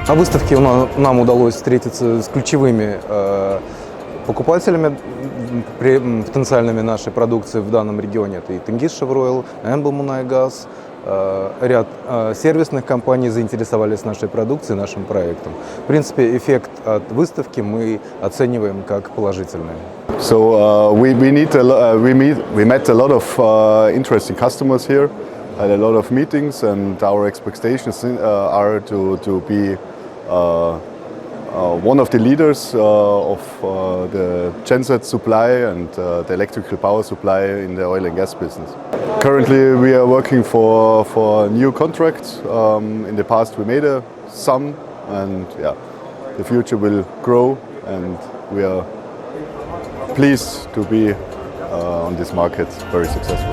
На выставке нам удалось встретиться с ключевыми покупателями потенциальными нашей продукции в данном регионе. Это и Тенгиз-Шевройл, Эмблмунайгаз. Ряд сервисных компаний заинтересовались нашей продукцией, нашим проектом. В принципе, эффект от выставки мы оцениваем как положительный. So we met a lot of interesting customers here, had a lot of meetings, and our expectations are to be one of the leaders of the genset supply and the electrical power supply in the oil and gas business. Currently we are working for new contracts. In the past we made some, and yeah, the future will grow, and we are pleased to be on this market very successful.